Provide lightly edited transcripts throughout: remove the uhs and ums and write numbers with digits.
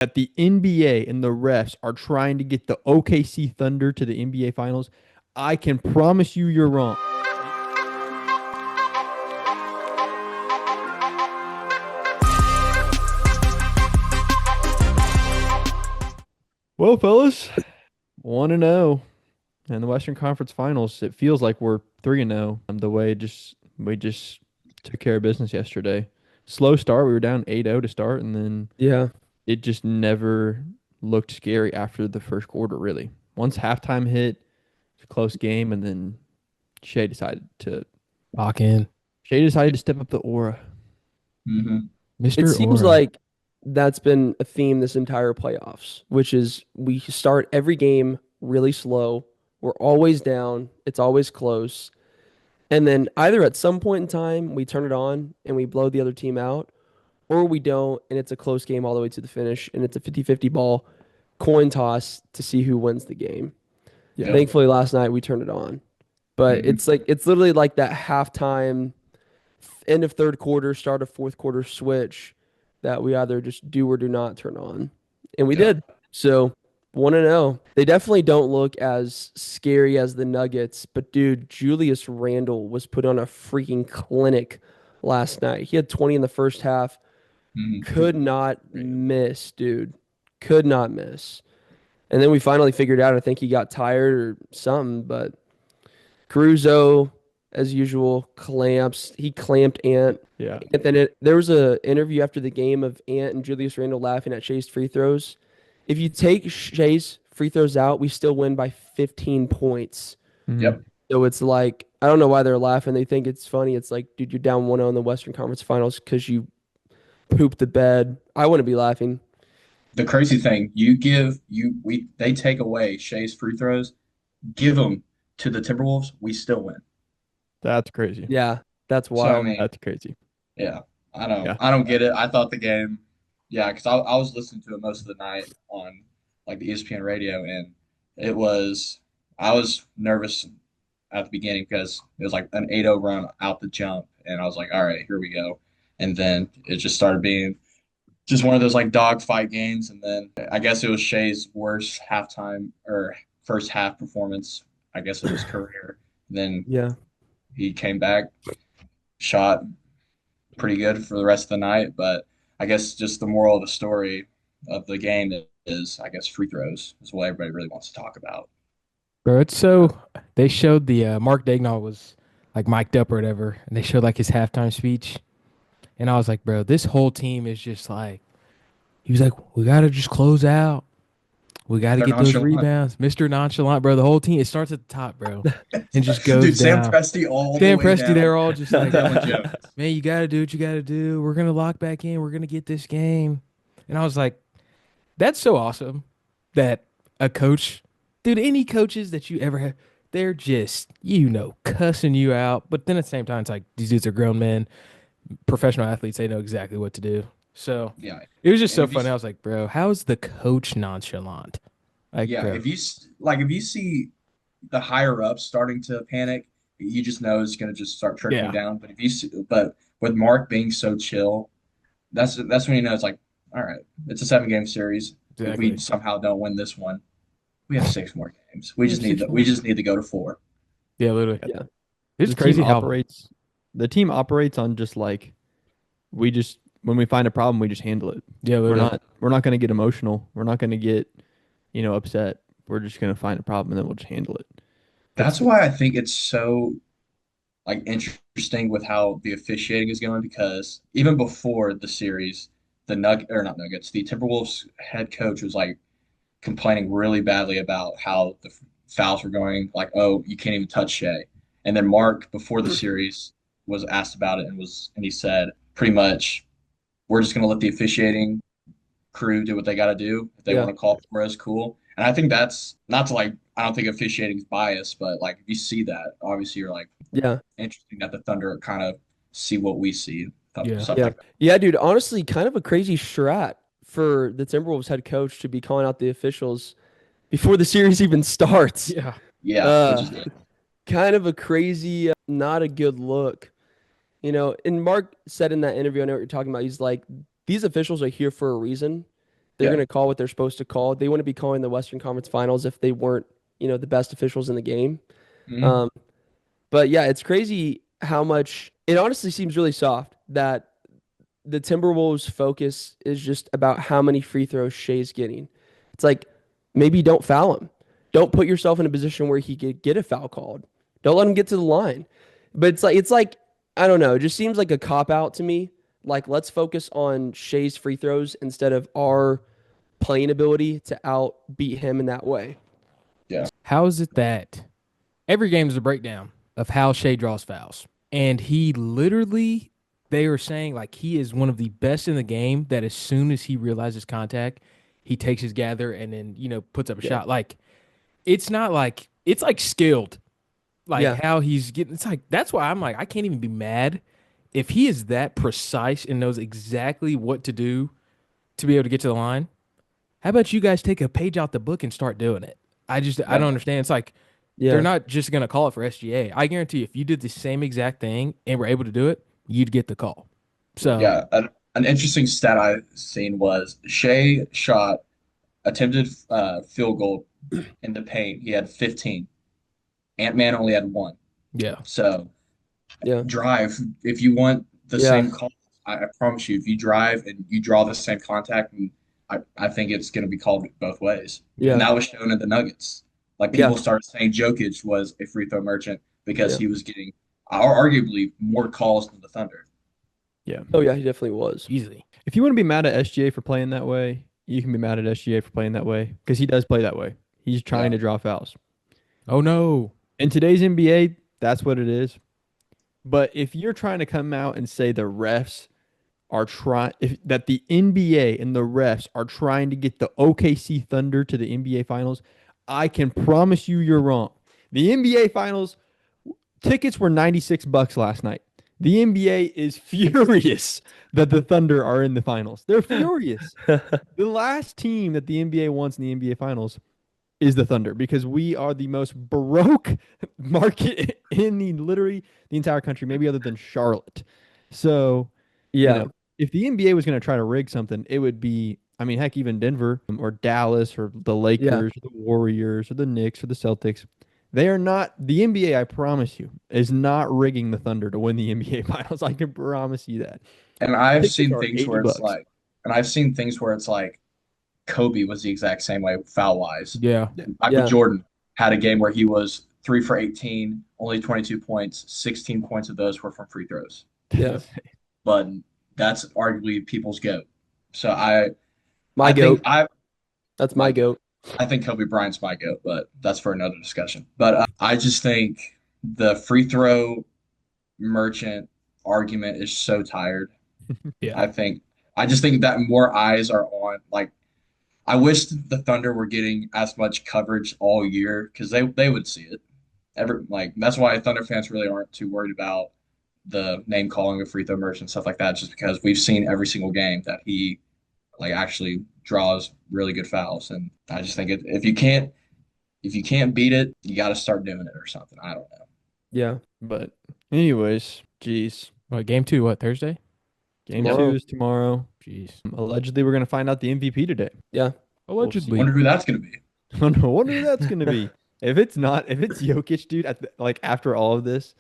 that the NBA and the refs are trying to get the OKC Thunder to the NBA Finals, I can promise you you're wrong. Well, fellas, 1-0 in the Western Conference Finals. It feels like we're 3-0. The way we just took care of business yesterday. Slow start. We were down 8-0 to start, and then Yeah. it just never looked scary after the first quarter, really. Once halftime hit, it's a close game, and then Shea decided to Lock in. Shea decided to step up the aura. Hmm. It Mr. seems Aura. like that's been a theme this entire playoffs, which is we start every game really slow. We're always down. It's always close. And then either at some point in time we turn it on and we blow the other team out, or we don't and it's a close game all the way to the finish and it's a 50-50 ball coin toss to see who wins the game. Yeah. Yep. Thankfully last night we turned it on. But Hmm. it's literally like that halftime end of third quarter, start of fourth quarter switch that we either just do or do not turn on. And we Yeah. did. So 1-0. They definitely don't look as scary as the Nuggets, but dude, Julius Randle was put on a freaking clinic last night. He had 20 in the first half. Hmm. Could not miss, dude. Could not miss. And then we finally figured out, I think he got tired or something, but Caruso, as usual, clamps. He clamped Ant. Yeah. And then there was a interview after the game of Ant and Julius Randle laughing at Shai's free throws. If you take Shai's free throws out, we still win by 15 points. Mhm. Yep. So it's like, I don't know why they're laughing. They think it's funny. It's like, dude, you're down 1-0 in the Western Conference Finals because you pooped the bed. I wouldn't be laughing. The crazy thing, they take away Shay's free throws, give them to the Timberwolves, we still win. That's crazy. Yeah, that's So I wild. mean, That's crazy. yeah, I don't Yeah. I don't get it. I thought the game, yeah, because I was listening to it most of the night on like the ESPN radio, and it was I was nervous at the beginning because it was like an 8-0 run out the jump, and I was like, all right, here we go, and then it just started being just one of those like dogfight games, and then I guess it was Shay's worst halftime or first half performance, I guess, of his career. Then Yeah. he came back, shot pretty good for the rest of the night, but I guess just the moral of the story of the game is, I guess, free throws is what everybody really wants to talk about. Bro, it's so they showed the Mark Daigneault was like mic'd up or whatever, and they showed like his halftime speech. And I was like, bro, this whole team is just like he was like, we gotta just close out. We gotta They're get those nonchalant. rebounds. Mr. Nonchalant, bro. The whole team, it starts at the top, bro. And just goes Dude, Sam down. Presti all the Sam way Presti, down they're all just to like, Dylan Jones. man, you gotta do what you gotta do. We're gonna lock back in. We're gonna get this game. And I was like, that's so awesome that a coach, dude, any coaches that you ever have, they're just, cussing you out. But then at the same time, it's like these dudes are grown men, professional athletes. They know exactly what to do. So Yeah. it was just And so if you funny. I was like, bro, how is the coach nonchalant? Like, Yeah, bro, if you see the higher ups starting to panic, you just know it's going to just start trickling yeah, down. But with Mark being so chill, that's when you know it's like, all right, it's a 7 game series. If we exactly. somehow don't win this one, we have 6 more games. We have six We more. just need to go to 4. Yeah, literally. Yeah. It's The team crazy how, operates the team operates on just like we just when we find a problem, we just handle it. yeah, We're literally. not going to get emotional. We're not going to get, upset. We're just going to find a problem and then we'll just handle it. That's That's why I think it's so like interesting with how the officiating is going because even before the series, the not Nuggets, the Timberwolves head coach was like complaining really badly about how the fouls were going. Like, oh, you can't even touch Shea. And then Mark, before the series, was asked about it and he said pretty much, we're just going to let the officiating crew do what they got to do. If they Yeah. want to call for us, cool. And I think that's not to like. I don't think officiating is biased, but like if you see that, obviously you're like Yeah. interesting that the Thunder kind of see what we see, Yeah. stuff Yeah. like that. Yeah, dude. Honestly, kind of a crazy strat for the Timberwolves head coach to be calling out the officials before the series even starts. Yeah. Yeah, which Uh, is good. kind of a crazy, not a good look. And Mark said in that interview, I know what you're talking about. He's like, these officials are here for a reason. They're Yeah. going to call what they're supposed to call. They wouldn't be calling the Western Conference Finals if they weren't, the best officials in the game. Mhm. Um, but yeah, it's crazy how much it honestly seems really soft that the Timberwolves' focus is just about how many free throws Shai's getting. It's like maybe don't foul him. Don't put yourself in a position where he could get a foul called. Don't let him get to the line. But it's like I don't know. It just seems like a cop out to me. Like let's focus on Shai's free throws instead of our playing ability to outbeat him in that way. Yeah. How is it that every game is a breakdown of how Shea draws fouls? And he literally, they were saying like he is one of the best in the game that as soon as he realizes contact, he takes his gather and then, puts up a Yeah. shot. Like, it's not like, it's like skilled. Like Yeah. how he's getting, it's like, that's why I'm like, I can't even be mad if he is that precise and knows exactly what to do to be able to get to the line. How about you guys take a page out the book and start doing it? I Yeah. don't understand. It's like they're Yeah. not just gonna call it for SGA. I guarantee you, if you did the same exact thing and were able to do it, you'd get the call. So Yeah. An interesting stat I seen was Shea shot attempted field goal in the paint. He had 15. Ant-Man only had one. yeah, So Yeah. drive if you want the Yeah. same call. I promise you, if you drive and you draw the same contact, and I think it's going to be called both ways. And Yeah. that was shown in the Nuggets. Like Yeah. people started saying Jokic was a free throw merchant because Yeah. he was getting arguably more calls than the Thunder. Yeah. Oh yeah, he definitely was. easily. If you want to be mad at SGA for playing that way, you can be mad at SGA for playing that way because he does play that way. He's trying Yeah. to draw fouls. Oh no. In today's NBA, that's what it is. But if you're trying to come out and say the refs are trying, that the NBA and the refs are trying to get the OKC Thunder to the NBA Finals, I can promise you you're wrong. The NBA Finals tickets were $96 last night. The NBA is furious that the Thunder are in the finals. They're furious. The last team that the NBA wants in the NBA Finals is the Thunder because we are the most baroque market in literally the entire country, maybe other than Charlotte. So, Yeah. if the NBA was going to try to rig something, it would be, I mean, heck, even Denver or Dallas or the Yeah. Lakers or the Warriors or the Knicks or the Celtics. They are not, the NBA, I promise you, is not rigging the Thunder to win the NBA Finals. I can promise you that. And I've Tickets seen are things where it's $80. like, and I've seen things where it's like Kobe was the exact same way foul wise. Yeah. Michael Yeah. Jordan had a game where he was 3 for 18, only 22 points, 16 points of those were from free throws. Yeah. But that's arguably people's goat. So My I think goat. That's my like goat. I think Kobe Bryant's my goat, but that's for another discussion. But I just think the free throw merchant argument is so tired. Yeah. I just think that more eyes are on like I wish the Thunder were getting as much coverage all year because they would see it. That's why Thunder fans really aren't too worried about the name calling of free throw merchant and stuff like that, just because we've seen every single game that he like actually draws really good fouls. And I just think if you can't beat it, you got to start doing it or something. I don't know. Yeah. But, anyways, geez. What, game 2, what, Thursday? Game Tomorrow. 2 is tomorrow. Jeez. Allegedly, we're going to find out the MVP today. Yeah. Allegedly. Wonder who that's going to be. I wonder who that's going to be. If it's Jokic, dude, after all of this,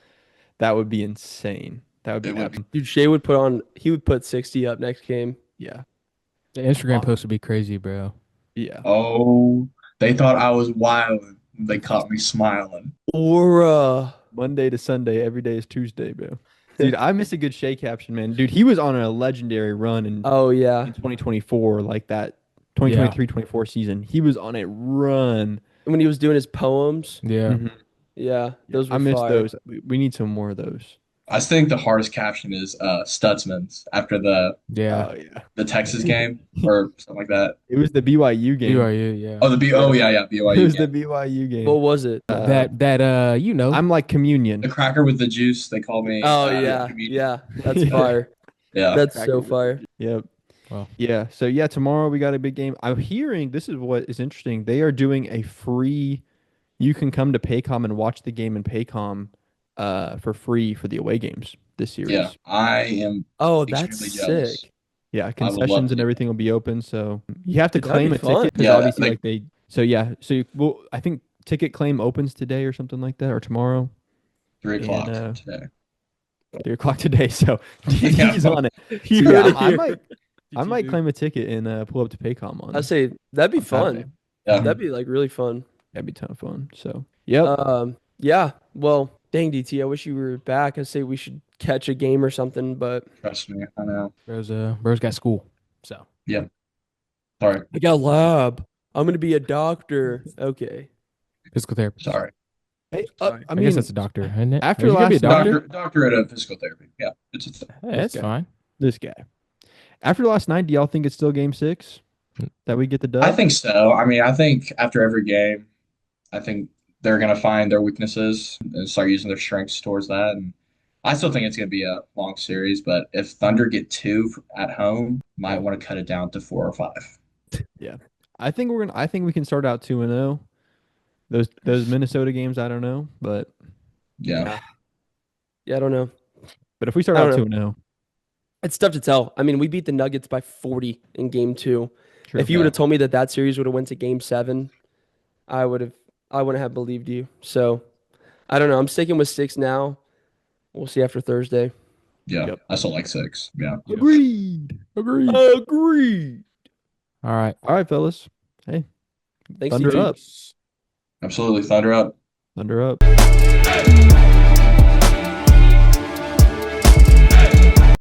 that would be insane. That would be It would be. Dude, he would put 60 up next game. Yeah. The Instagram post would be crazy, bro. Yeah. Oh, they thought I was wild. They caught me smiling. Or Monday to Sunday, every day is Tuesday, bro. Dude, I miss a good Shea caption, man. Dude, he was on a legendary run in oh yeah. 2024, like that 2023-24 season. He was on a run. When he was doing his poems. Yeah. Mhm. Yeah. Those were I miss fire. those. We need some more of those. I think the hardest caption is Stutzman's after Yeah. Oh, yeah. the Texas game or something like that. It was the BYU game. BYU, yeah. Oh yeah, It BYU was the game. BYU game. What was it? I'm like communion. The cracker with the juice. They call me. Oh yeah. comedian. Yeah. That's Yeah. fire. Yeah. That's Cracker so with the fire. Yep. Wow. Yeah. So yeah, tomorrow we got a big game. I'm hearing this is what is interesting. They are doing a free. You can come to Paycom and watch the game in Paycom, for free for the away games this series. Yeah. I am Oh, that's extremely jealous. sick. Yeah, I would love concessions to and do everything will be open, so you have to Dude, that'd claim be a fun. ticket because Yeah, obviously like like they. So yeah, so well, I think ticket claim opens today or something like that or tomorrow, 3 o'clock and today. 3 o'clock today. So Yeah. he's on it. So You yeah, heard it I here. might I might dude. claim a ticket and pull up to Paycom I on say that'd be on Saturday. fun. Yeah. That'd be like really fun. That'd be a ton of fun. So yep, Yeah. Well, dang DT, I wish you were back. I say we should catch a game or something, but Trust me. I know. Bro's got school, so Yeah. Sorry. I got lab. I'm gonna be a doctor. Okay. physical therapist. Sorry. hey, Sorry. I I guess mean that's a doctor, isn't it? after Are you gonna be a last night, doctor? Doctorate of physical therapy. Yeah. It's a thing. Hey, that's guy. fine. this guy. After last night, do y'all think it's still Game 6 that we get the I dub? think so. I mean, I think after every game, I think they're gonna find their weaknesses and start using their strengths towards that. And I still think it's gonna be a long series, but if Thunder get two at home, might want to cut it down to 4 or 5. Yeah, I think we're gonna. I think we can start out 2-0. Those Minnesota games, I don't know, but Yeah. Yeah, I don't know. if we start I out don't know. 2-0, It's tough to tell. I mean, we beat the Nuggets by 40 in game 2. true. If you would have told me that that series would have went to game 7, I wouldn't have believed you. So, I don't know. I'm sticking with 6 now. We'll see after Thursday. Yeah. Yep. I still like 6. Yeah. Agreed. Agreed. Agreed. All right. All right, fellas. Hey, Thanks, Thunder DT. up. Absolutely. Thunder up. Thunder up.